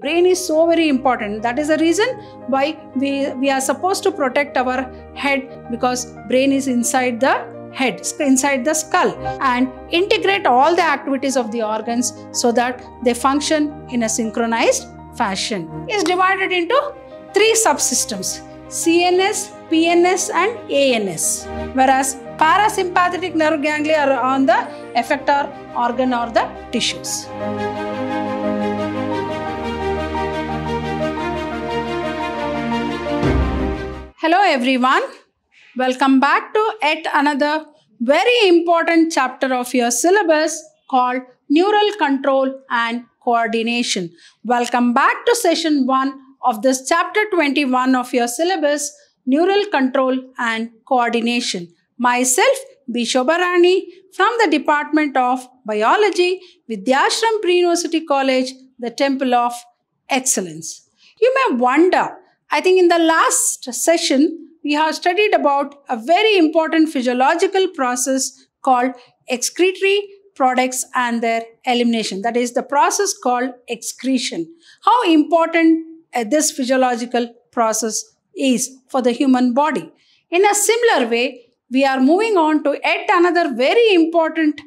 Brain is so very important. That is the reason why we are supposed to protect our head, because brain is inside the head, inside the skull, and integrate all the activities of the organs so that they function in a synchronized fashion. It is divided into 3 subsystems: CNS, PNS and ANS, whereas parasympathetic nerve ganglia are on the effector organ or the tissues. Hello everyone, welcome back to yet another very important chapter of your syllabus called Neural Control and Coordination. Welcome back to session 1 of this chapter 21 of your syllabus, Neural Control and Coordination. Myself, B. Shobharani from the Department of Biology, Vidyashram Pre-University College, the Temple of Excellence. You may wonder, I think in the last session, we have studied about a very important physiological process called excretory products and their elimination. That is the process called excretion. How important this physiological process is for the human body. In a similar way, we are moving on to yet another very important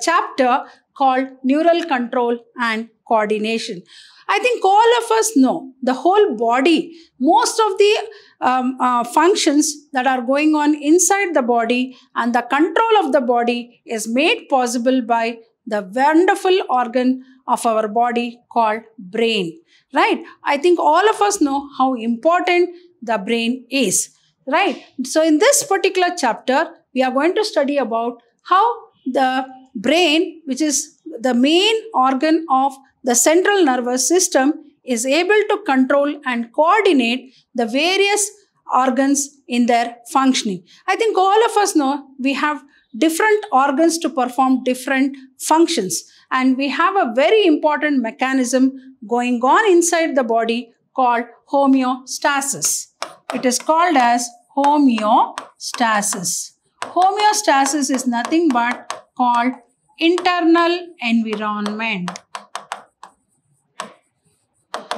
chapter called Neural Control and Coordination. I think all of us know the whole body, most of the functions that are going on inside the body and the control of the body is made possible by the wonderful organ of our body called brain, right? I think all of us know how important the brain is, right? So in this particular chapter, we are going to study about how the brain, which is the main organ of the central nervous system, is able to control and coordinate the various organs in their functioning. I think all of us know we have different organs to perform different functions, and we have a very important mechanism going on inside the body called homeostasis. It is called as homeostasis. Homeostasis is nothing but called internal environment.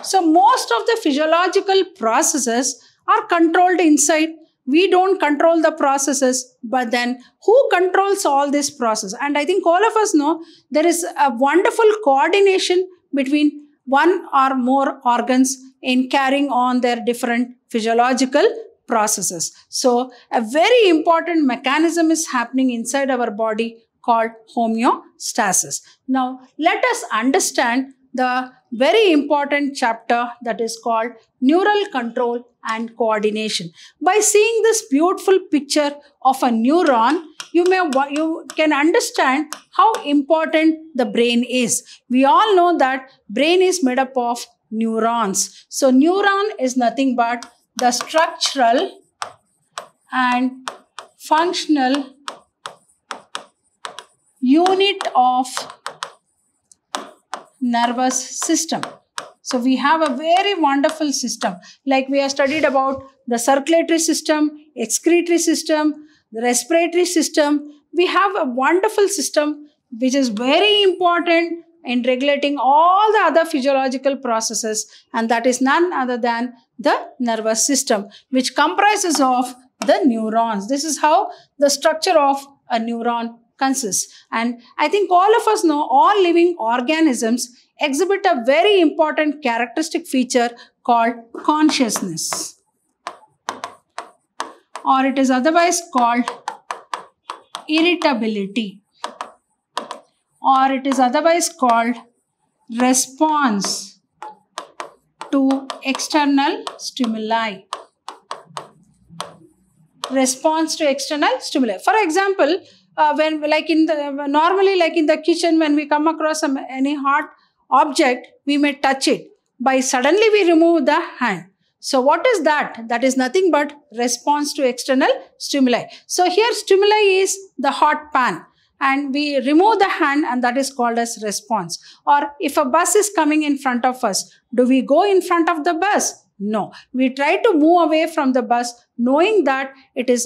So most of the physiological processes are controlled inside. We don't control the processes, but then who controls all this process? And I think all of us know there is a wonderful coordination between one or more organs in carrying on their different physiological processes. So a very important mechanism is happening inside our body called homeostasis. Now let us understand the very important chapter that is called Neural Control and Coordination. By seeing this beautiful picture of a neuron, you can understand how important the brain is. We all know that brain is made up of neurons. So neuron is nothing but the structural and functional unit of nervous system. So we have a very wonderful system. Like we have studied about the circulatory system, excretory system, the respiratory system. We have a wonderful system which is very important in regulating all the other physiological processes, and that is none other than the nervous system, which comprises of the neurons. This is how the structure of a neuron consists. And I think all of us know all living organisms exhibit a very important characteristic feature called consciousness, or it is otherwise called irritability, or it is otherwise called response to external stimuli. Response to external stimuli. For example, normally in the kitchen, when we come across any hot object, we may touch it. By suddenly we remove the hand. So what is that? That is nothing but response to external stimuli. So here stimuli is the hot pan, and we remove the hand, and that is called as response. Or if a bus is coming in front of us, do we go in front of the bus? No. We try to move away from the bus knowing that it's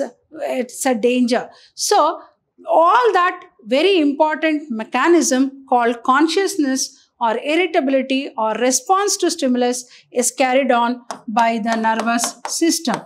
a danger. So all that very important mechanism called consciousness or irritability or response to stimulus is carried on by the nervous system.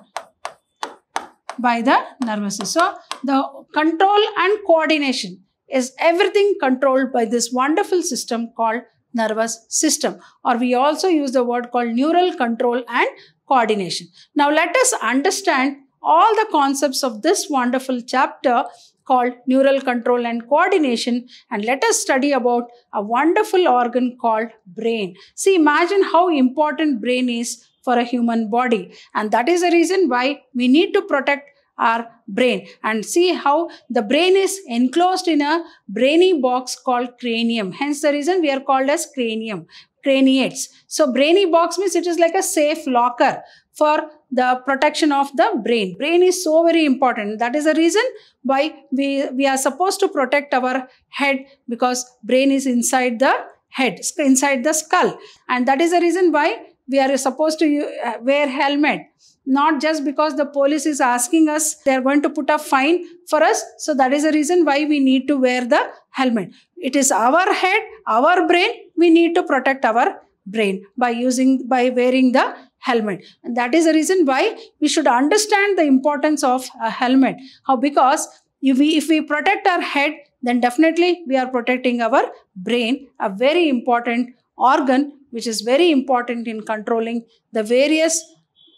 So the control and coordination is everything controlled by this wonderful system called nervous system, or we also use the word called neural control and coordination. Now let us understand all the concepts of this wonderful chapter called neural control and coordination, and let us study about a wonderful organ called brain. See, imagine how important brain is for a human body, and that is the reason why we need to protect our brain. And see how the brain is enclosed in a brainy box called cranium. Hence the reason we are called as craniates. So brainy box means it is like a safe locker for the protection of the brain. Brain is so very important. That is the reason why we are supposed to protect our head, because brain is inside the head, inside the skull. And that is the reason why we are supposed to wear helmet. Not just because the police is asking us, they are going to put a fine for us. So that is the reason why we need to wear the helmet. It is our head, our brain. We need to protect our brain by wearing the helmet. And that is the reason why we should understand the importance of a helmet. How? Because if we protect our head, then definitely we are protecting our brain, a very important organ, which is very important in controlling the various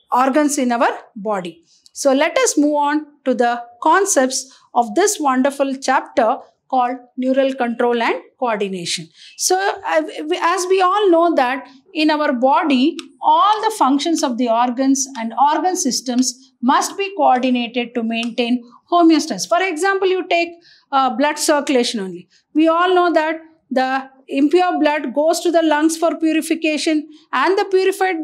organs in our body. So let us move on to the concepts of this wonderful chapter called neural control and coordination. So as we all know that in our body, all the functions of the organs and organ systems must be coordinated to maintain homeostasis. For example, you take blood circulation only. We all know that the impure blood goes to the lungs for purification, and the purified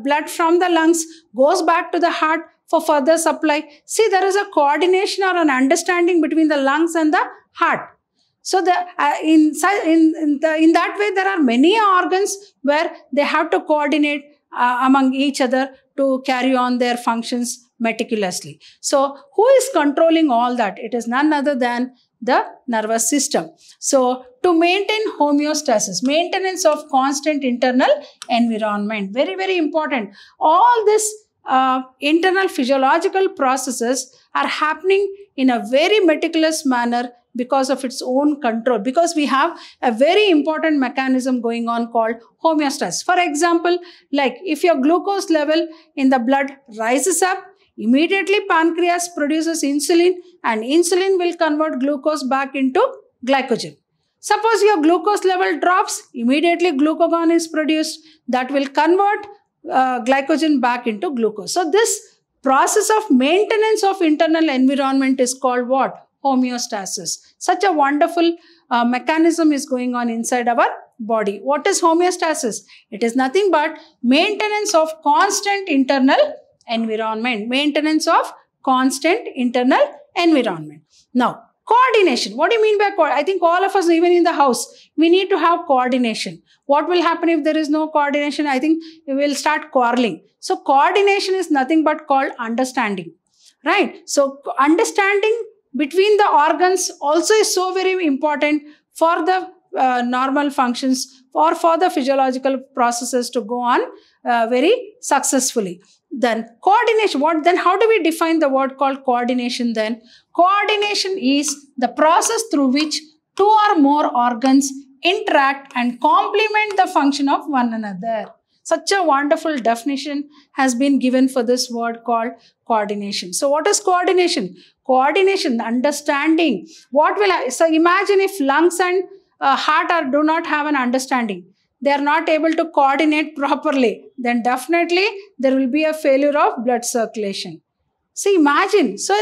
blood from the lungs goes back to the heart for further supply. See, there is a coordination or an understanding between the lungs and the heart. So in that way, there are many organs where they have to coordinate among each other to carry on their functions meticulously. So who is controlling all that? It is none other than the nervous system. So to maintain homeostasis, maintenance of constant internal environment, very, very important. All these internal physiological processes are happening in a very meticulous manner because of its own control, because we have a very important mechanism going on called homeostasis. For example, like if your glucose level in the blood rises up, immediately pancreas produces insulin, and insulin will convert glucose back into glycogen. Suppose your glucose level drops, immediately glucagon is produced that will convert glycogen back into glucose. So this process of maintenance of internal environment is called what? Homeostasis. Such a wonderful mechanism is going on inside our body. What is homeostasis? It is nothing but maintenance of constant internal environment. Maintenance of constant internal environment. Now, coordination. What do you mean by coordination? I think all of us, even in the house, we need to have coordination. What will happen if there is no coordination? I think we will start quarreling. So coordination is nothing but called understanding, right? So understanding between the organs also is so very important for the normal functions or for the physiological processes to go on very successfully. Then coordination. Then how do we define the word called coordination then? Coordination is the process through which two or more organs interact and complement the function of one another. Such a wonderful definition has been given for this word called coordination. So what is coordination? Coordination, understanding. So imagine if lungs and heart do not have an understanding. They are not able to coordinate properly. Then definitely there will be a failure of blood circulation. See, imagine. So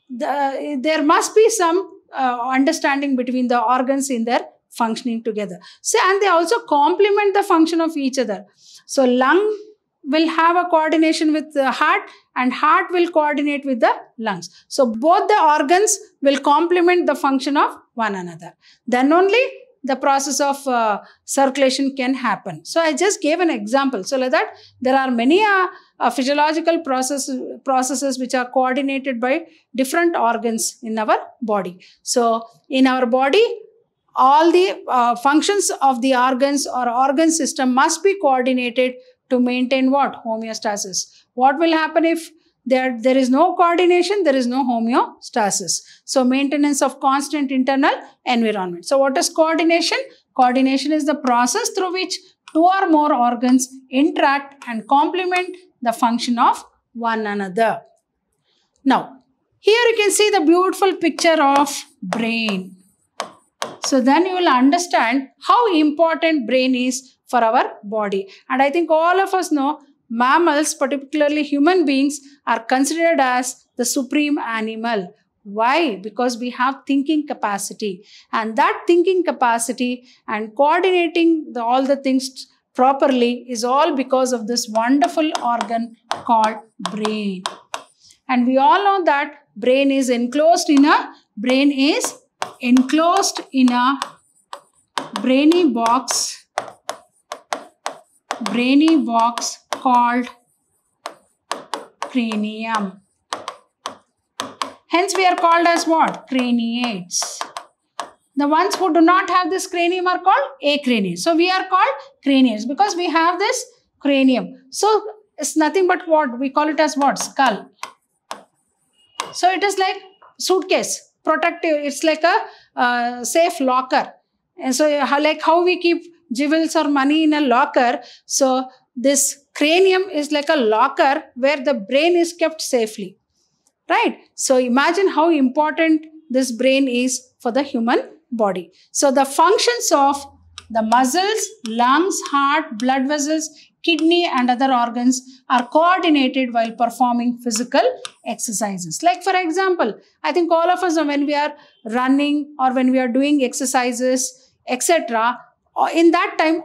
there must be some understanding between the organs in their functioning together. So, and they also complement the function of each other. So lung will have a coordination with the heart, and heart will coordinate with the lungs. So both the organs will complement the function of one another. Then only the process of circulation can happen. So I just gave an example. So like that, there are many physiological processes which are coordinated by different organs in our body. So in our body, all the functions of the organs or organ system must be coordinated to maintain what? Homeostasis. What will happen if there is no coordination? There is no homeostasis. So maintenance of constant internal environment. So what is coordination? Coordination is the process through which two or more organs interact and complement the function of one another. Now, here you can see the beautiful picture of brain. So then you will understand how important brain is for our body. And I think all of us know mammals, particularly human beings, are considered as the supreme animal. Why? Because we have thinking capacity. And that thinking capacity and coordinating all the things properly is all because of this wonderful organ called brain. And we all know that brain is enclosed in a brainy box called cranium. Hence we are called as what? Craniates. The ones who do not have this cranium are called acraniates. So we are called craniates because we have this cranium. So it's nothing but what? We call it as what? Skull. So it is like suitcase, protective. It's like a safe locker. And so like how we keep jewels or money in a locker. So this cranium is like a locker where the brain is kept safely. Right? So imagine how important this brain is for the human body. So the functions of the muscles, lungs, heart, blood vessels, kidney and other organs are coordinated while performing physical exercises. Like for example, I think all of us know when we are running or when we are doing exercises, etc. In that time,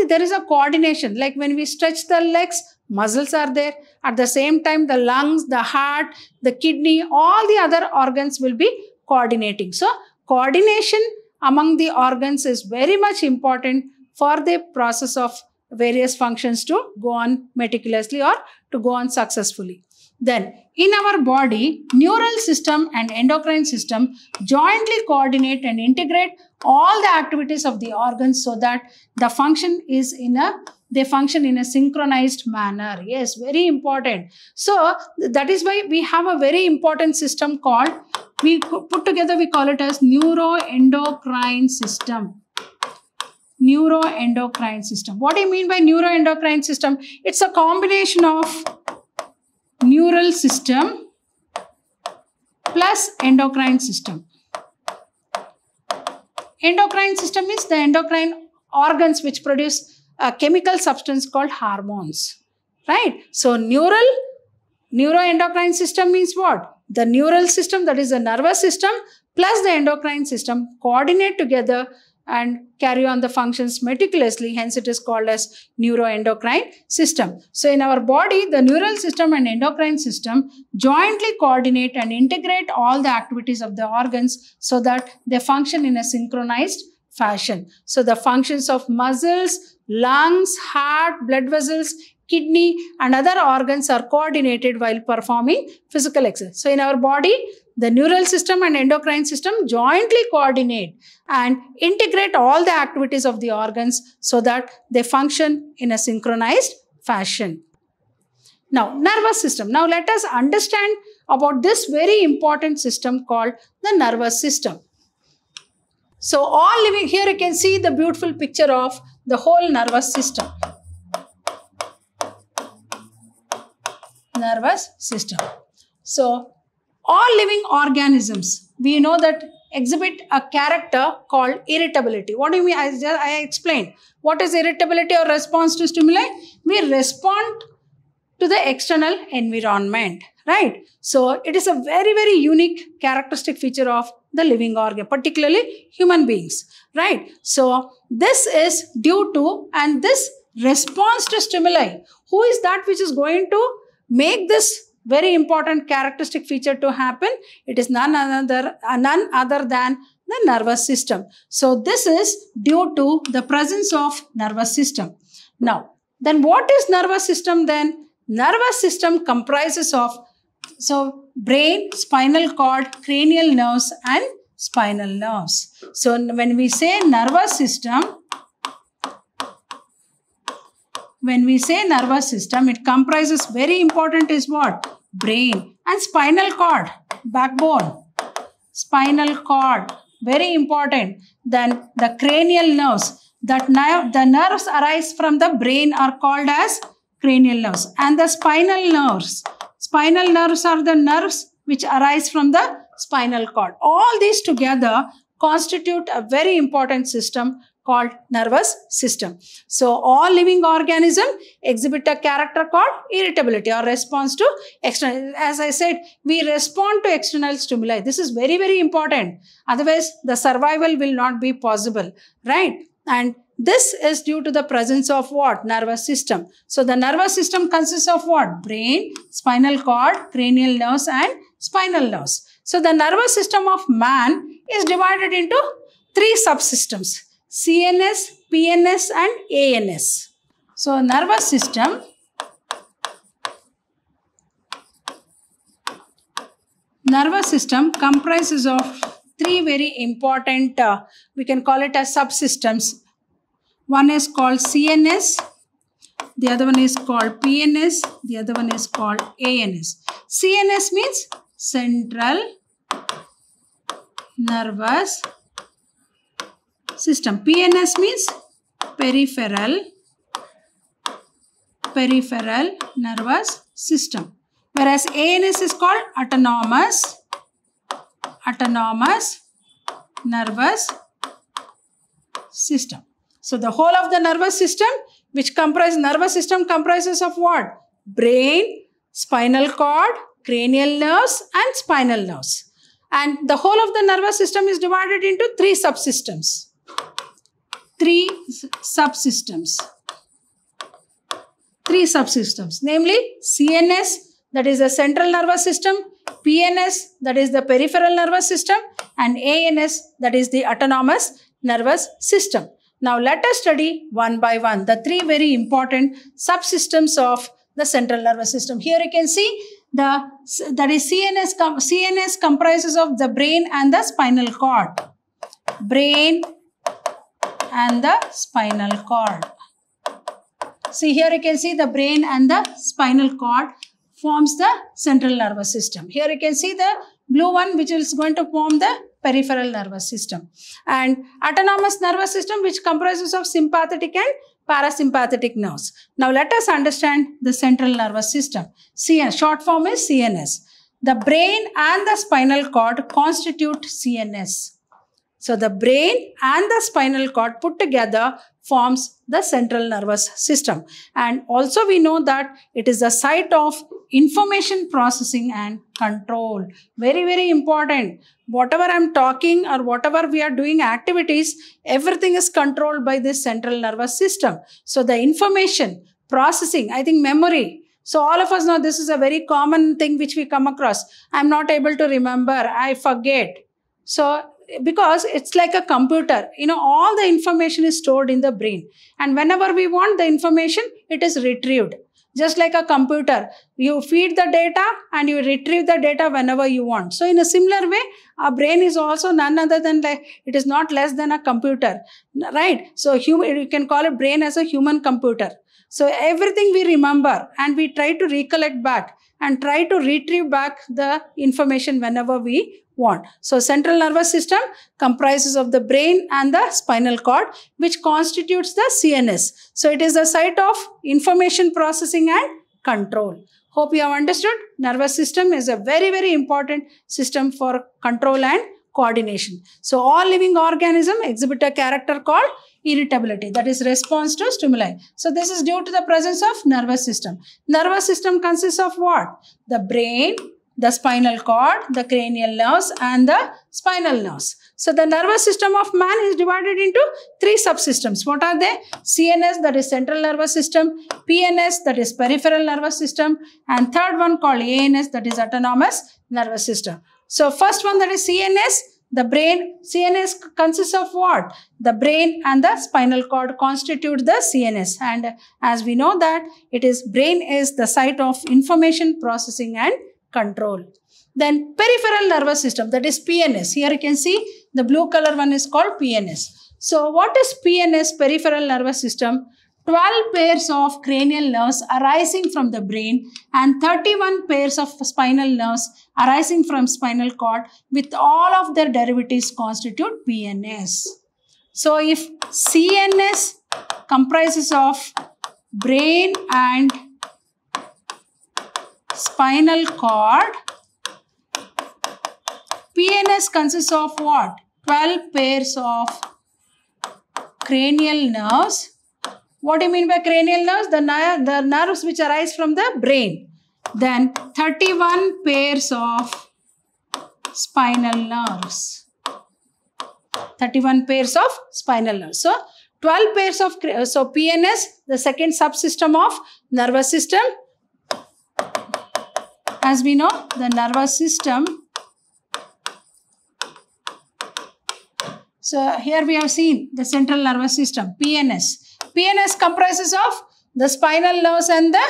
there is a coordination. Like when we stretch the legs, muscles are there. At the same time, the lungs, the heart, the kidney, all the other organs will be coordinating. So coordination among the organs is very much important for the process of various functions to go on meticulously or to go on successfully. Then, in our body, neural system and endocrine system jointly coordinate and integrate all the activities of the organs so that they function in a synchronized manner. Yes, very important. So, that is why we have a very important system called, we call it as neuroendocrine system. Neuroendocrine system. What do you mean by neuroendocrine system? It's a combination of neural system plus endocrine system. Endocrine system is the endocrine organs which produce a chemical substance called hormones. Right? So neuroendocrine system means what? The neural system, that is the nervous system, plus the endocrine system coordinate together and carry on the functions meticulously. Hence, it is called as neuroendocrine system. So, in our body, the neural system and endocrine system jointly coordinate and integrate all the activities of the organs so that they function in a synchronized fashion. So, the functions of muscles, lungs, heart, blood vessels, kidney and other organs are coordinated while performing physical exercise. So, in our body, the neural system and endocrine system jointly coordinate and integrate all the activities of the organs so that they function in a synchronized fashion. Now, nervous system. Now, let us understand about this very important system called the nervous system. So, all living here you can see the beautiful picture of the whole nervous system. Nervous system. So, all living organisms, we know that exhibit a character called irritability. What do you mean? I explained. What is irritability or response to stimuli? We respond to the external environment, right? So, it is a very, very unique characteristic feature of the living organ, particularly human beings, right? So, this is due to, and this response to stimuli, who is that which is going to make this very important characteristic feature to happen? It is none other than the nervous system. So, this is due to the presence of nervous system. Now, then what is nervous system then? Nervous system comprises of brain, spinal cord, cranial nerves and spinal nerves. So when we say nervous system, it comprises, very important is what? Brain and spinal cord, backbone. Spinal cord, very important. Then the cranial nerves. That the nerves arise from the brain are called as cranial nerves. And the spinal nerves. Spinal nerves are the nerves which arise from the spinal cord. All these together constitute a very important system called nervous system. So all living organisms exhibit a character called irritability or response to external. As I said, we respond to external stimuli. This is very, very important. Otherwise, the survival will not be possible, right? And this is due to the presence of what? Nervous system. So the nervous system consists of what? Brain, spinal cord, cranial nerves and spinal nerves. So the nervous system of man is divided into 3 subsystems: CNS, PNS and ANS. So nervous system comprises of 3 very important, we can call it as subsystems. One is called CNS, the other one is called PNS, the other one is called ANS. CNS means central nervous system. PNS means peripheral nervous system. Whereas ANS is called autonomous nervous system. So the whole of the nervous system comprises of what? Brain, spinal cord, cranial nerves and spinal nerves. And the whole of the nervous system is divided into 3 subsystems. 3 subsystems, namely CNS, that is the central nervous system, PNS, that is the peripheral nervous system, and ANS, that is the autonomous nervous system. Now let us study one by one the 3 very important subsystems of the central nervous system. Here you can see CNS comprises of the brain and the spinal cord. Brain and the spinal cord. See, here you can see the brain and the spinal cord forms the central nervous system. Here you can see the blue one which is going to form the peripheral nervous system. And autonomous nervous system which comprises of sympathetic and parasympathetic nerves. Now let us understand the central nervous system. CNS, short form is CNS. The brain and the spinal cord constitute CNS. So the brain and the spinal cord put together forms the central nervous system. And also we know that it is the site of information processing and control. Very, very important. Whatever I'm talking or whatever we are doing activities, everything is controlled by this central nervous system. So the information processing, I think memory. So all of us know this is a very common thing which we come across. I'm not able to remember, I forget. So because it's like a computer, all the information is stored in the brain. And whenever we want the information, it is retrieved. Just like a computer, you feed the data and you retrieve the data whenever you want. So in a similar way, our brain is also none other than it is not less than a computer, right? So you can call it brain as a human computer. So everything we remember and we try to recollect back and try to retrieve back the information whenever we want. So central nervous system comprises of the brain and the spinal cord, which constitutes the CNS. So it is the site of information processing and control. Hope you have understood. Nervous system is a very, very important system for control and coordination. So all living organisms exhibit a character called irritability, that is response to stimuli. So this is due to the presence of nervous system. Nervous system consists of what? The brain, the spinal cord, the cranial nerves and the spinal nerves. So the nervous system of man is divided into 3 subsystems. What are they? CNS, that is central nervous system, PNS, that is peripheral nervous system, and third one called ANS, that is autonomous nervous system. So first one, that is CNS, the brain. CNS consists of what? The brain and the spinal cord constitute the CNS. And as we know that brain is the site of information processing and control. Then peripheral nervous system, that is PNS. Here you can see the blue color one is called PNS. So what is PNS, peripheral nervous system? 12 pairs of cranial nerves arising from the brain and 31 pairs of spinal nerves arising from spinal cord with all of their derivatives constitute PNS. So if CNS comprises of brain and spinal cord, PNS consists of what? 12 pairs of cranial nerves. What do you mean by cranial nerves? The nerves which arise from the brain. Then 31 pairs of spinal nerves. 31 pairs of spinal nerves. So 12 pairs of, so PNS, the second subsystem of nervous system. As we know, the nervous system. So here we have seen the central nervous system, PNS. PNS comprises of the spinal nerves and the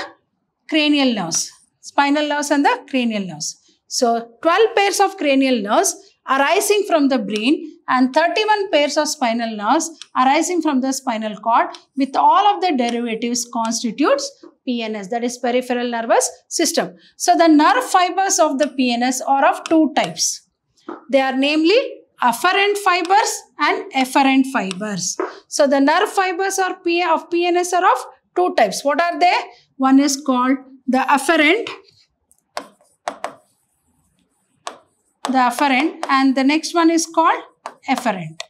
cranial nerves. Spinal nerves and the cranial nerves. So 12 pairs of cranial nerves arising from the brain and 31 pairs of spinal nerves arising from the spinal cord with all of the derivatives constitutes PNS, that is peripheral nervous system. So the nerve fibers of the PNS are of two types. They are namely afferent fibers and efferent fibers. So the nerve fibers of PNS are of two types. What are they? One is called the afferent, and the next one is called efferent.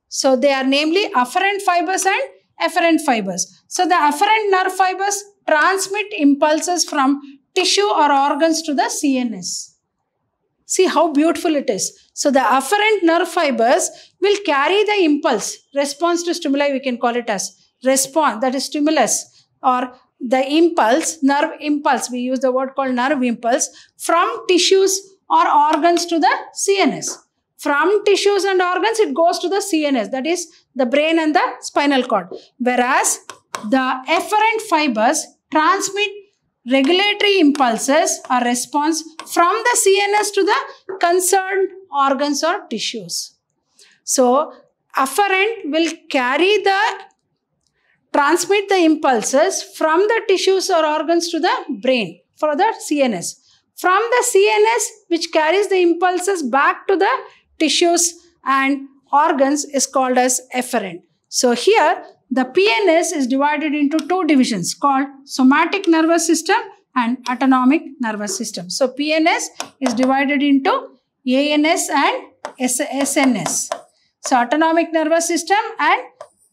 So they are namely afferent fibers and efferent fibers. So the afferent nerve fibers transmit impulses from tissue or organs to the CNS. See how beautiful it is. So the afferent nerve fibers will carry the impulse, response to stimuli, we can call it as response, that is stimulus, or the impulse, nerve impulse, we use the word called nerve impulse, from tissues or organs to the CNS. From tissues and organs, it goes to the CNS, that is the brain and the spinal cord. Whereas the efferent fibers transmit regulatory impulses or response from the CNS to the concerned organs or tissues. So, afferent will transmit the impulses from the tissues or organs to the brain for the CNS. From the CNS, which carries the impulses back to the tissues and organs, is called as efferent. So, here the PNS is divided into two divisions called somatic nervous system and autonomic nervous system. So, PNS is divided into ANS and SNS. So, autonomic nervous system and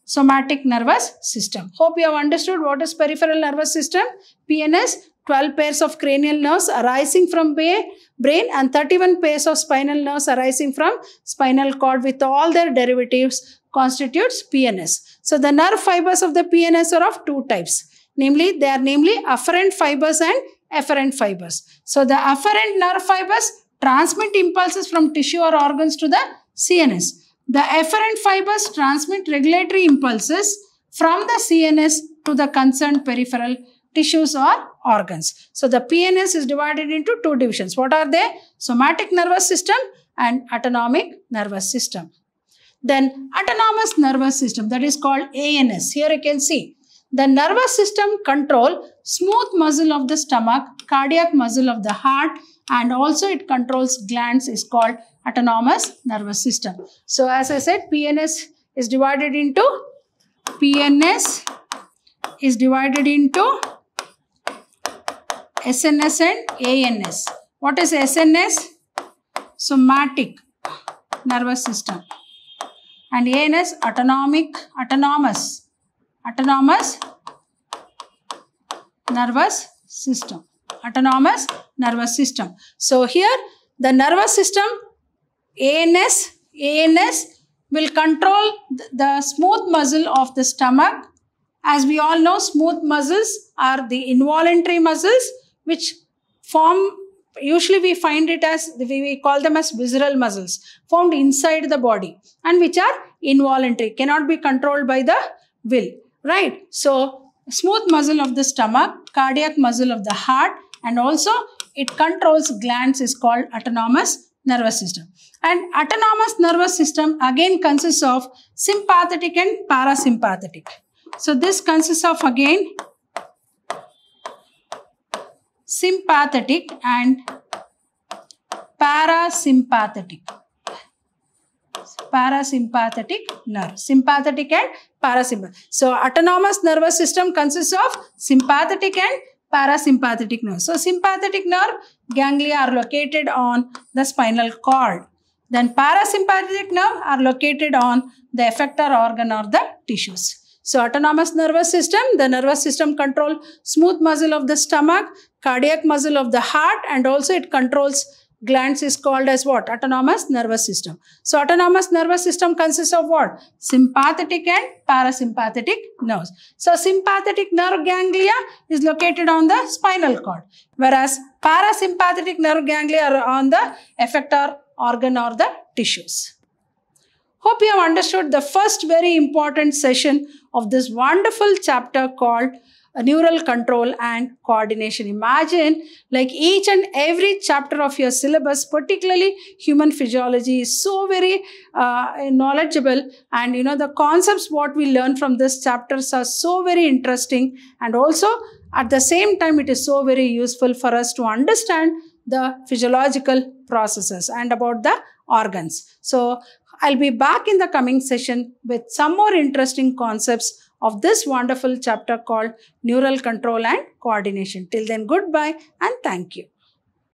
somatic nervous system. Hope you have understood what is peripheral nervous system. PNS, 12 pairs of cranial nerves arising from brain and 31 pairs of spinal nerves arising from spinal cord with all their derivatives constitutes PNS. So, the nerve fibers of the PNS are of two types. Namely, they are afferent fibers and efferent fibers. So, the afferent nerve fibers transmit impulses from tissue or organs to the CNS. The efferent fibers transmit regulatory impulses from the CNS to the concerned peripheral tissues or organs. So, the PNS is divided into two divisions. What are they? Somatic nervous system and autonomic nervous system. Then, autonomous nervous system, that is called ANS. Here you can see the nervous system control smooth muscle of the stomach, cardiac muscle of the heart, and also it controls glands, is called autonomous nervous system. So, as I said, SNS is divided into SNS and ANS. What is SNS? Somatic nervous system. And ANS, autonomous nervous system. Autonomous nervous system. So, here the nervous system ANS will control the smooth muscle of the stomach. As we all know, smooth muscles are the involuntary muscles which form, usually we find it as, we call them as visceral muscles, formed inside the body and which are involuntary, cannot be controlled by the will, right? So, smooth muscle of the stomach, cardiac muscle of the heart, and also it controls glands is called autonomous nervous system. And autonomous nervous system again consists of sympathetic and parasympathetic. So this consists of again sympathetic and parasympathetic nerve. Sympathetic and parasympathetic. So autonomous nervous system consists of sympathetic and parasympathetic nerve. So sympathetic nerve ganglia are located on the spinal cord. Then parasympathetic nerve are located on the effector organ or the tissues. So autonomous nervous system, the nervous system control smooth muscle of the stomach, cardiac muscle of the heart, and also it controls glands is called as what? Autonomous nervous system. So autonomous nervous system consists of what? Sympathetic and parasympathetic nerves. So sympathetic nerve ganglia is located on the spinal cord, whereas parasympathetic nerve ganglia are on the effector organ or the tissues. Hope you have understood the first very important session of this wonderful chapter called Neural Control and Coordination. Imagine like each and every chapter of your syllabus, particularly human physiology, is so very knowledgeable, and the concepts what we learn from this chapters are so very interesting, and also at the same time it is so very useful for us to understand the physiological processes and about the organs. So I'll be back in the coming session with some more interesting concepts of this wonderful chapter called Neural Control and Coordination. Till then, goodbye and thank you.